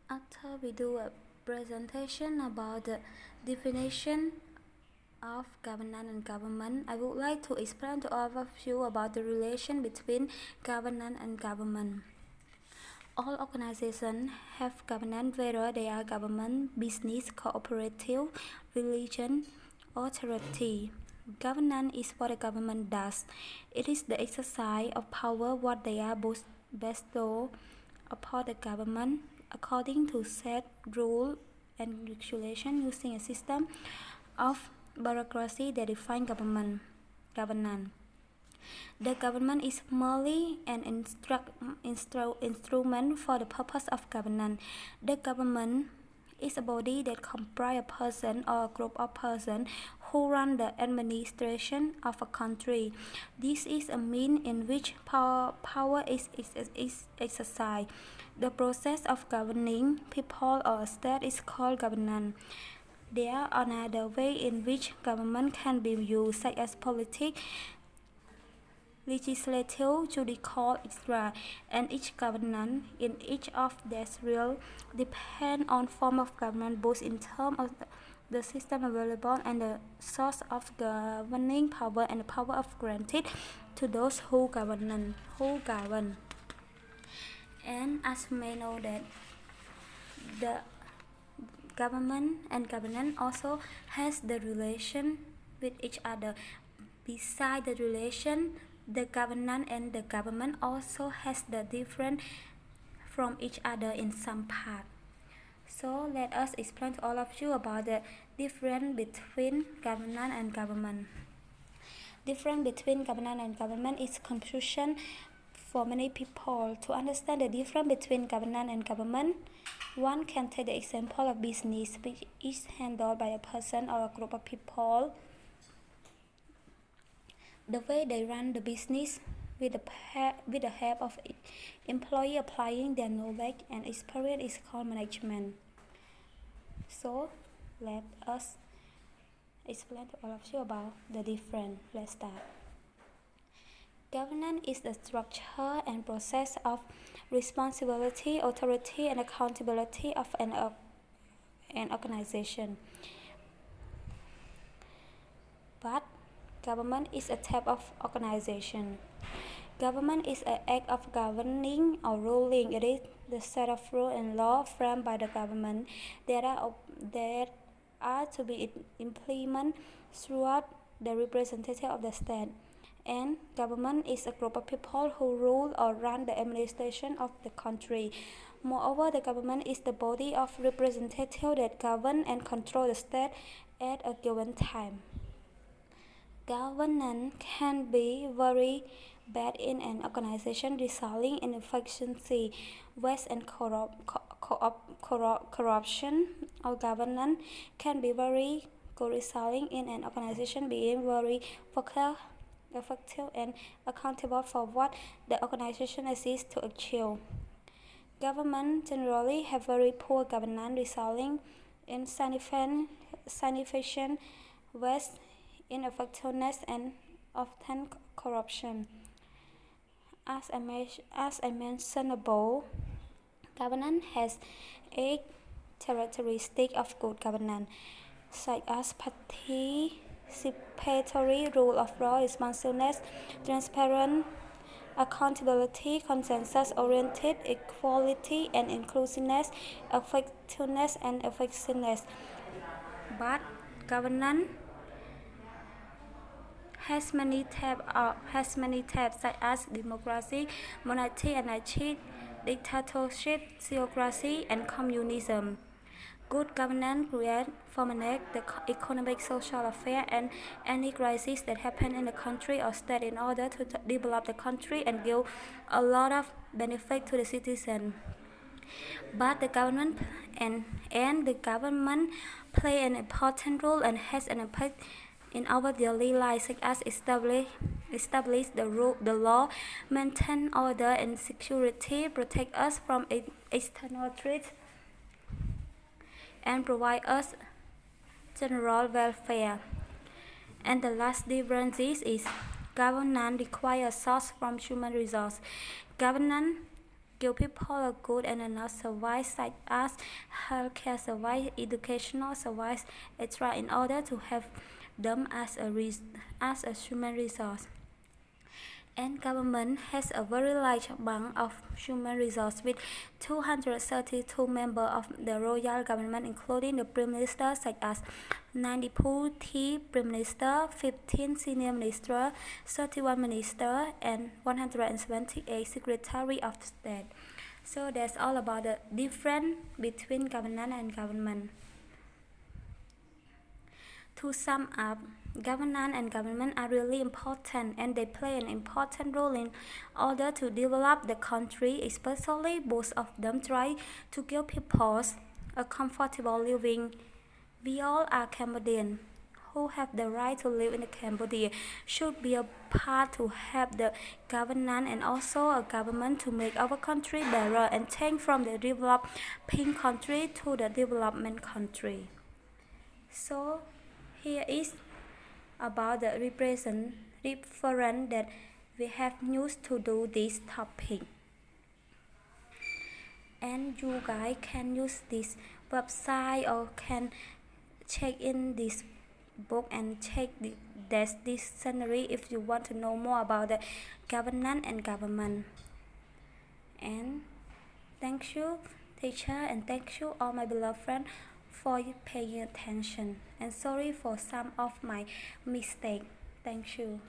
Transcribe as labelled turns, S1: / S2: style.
S1: After we do a presentation about the definition of governance and government, I would like to explain to all of you about the relation between governance and government. All organizations have governance, whether they are government, business, cooperative, religion, or charity. Governance is what a government does. It is the exercise of power what they are bestowed upon the government according to set rule and regulation using a system of bureaucracy that define governance. The government is merely an instrument for the purpose of governance. The government is a body that comprises a person or a group of persons who run the administration of a country. This is a means in which power is exercised. The process of governing people or a state is called governance. There are another way in which government can be used, such as politics, legislative, judicial, etc., and each governance in each of these realms depend on form of government both in terms of the system available and the source of governing power and the power of granted to those who govern. And as we may know that the government and governance also has the relation with each other. Besides the relation, the governance and the government also has the different from each other in some part. So let us explain to all of you about the difference between governance and government. Difference between governance and government is confusion for many people. To understand the difference between governance and government, one can take the example of business, which is handled by a person or a group of people. The way they run the business with the help of employee applying their knowledge and experience is called management. So let us explain to all of you about the difference. Let's start. Governance is the structure and process of responsibility, authority, and accountability of an organization. But government is a type of organization. Government is an act of governing or ruling. It is the set of rules and law framed by the government that are to be implemented throughout the representative of the state. And government is a group of people who rule or run the administration of the country. Moreover, the government is the body of representative that govern and control the state at a given time. Governance can be very bad in an organization, resulting in inefficiency, waste, and corruption. Or governance can be very good, resulting in an organization being very focused, effective, and accountable for what the organization exists to achieve. Government generally have very poor governance, resulting in inefficient, waste, ineffectiveness, and often corruption. As I mentioned above, governance has 8 characteristics of good governance, such as participatory, rule of law, responsiveness, transparent, accountability, consensus-oriented, equality and inclusiveness, effectiveness and efficiency. But governance has many types such as democracy, monarchy, anarchy, dictatorship, theocracy, and communism. Good governance creates, formulates the economic, social affairs, and any crisis that happen in the country or state in order to develop the country and give a lot of benefit to the citizen. But the government and the government play an important role and has an impact in our daily life, such as establish the law, maintain order and security, protect us from external threats, and provide us general welfare. And the last difference is governance requires source from human resource. Governance give people a good and enough service such as healthcare service, educational service, etc. in order to have them as a human resource. And government has a very large bank of human resources with 232 members of the royal government, including the Prime Minister, such as 9 Deputy Prime Minister, 15 Senior Minister, 31 Minister, and 178 Secretary of State. So that's all about the difference between governance and government. To sum up, governance and government are really important and they play an important role in order to develop the country, especially both of them try to give people a comfortable living. We all are Cambodian who have the right to live in Cambodia should be a part to have the governance and also a government to make our country better and change from the developing country to the development country. So here is about the reference that we have used to do this topic. And you guys can use this website or can check in this book and check this dictionary if you want to know more about the governance and government. And thank you teacher and thank you all my beloved friends for paying attention and sorry for some of my mistakes. Thank you.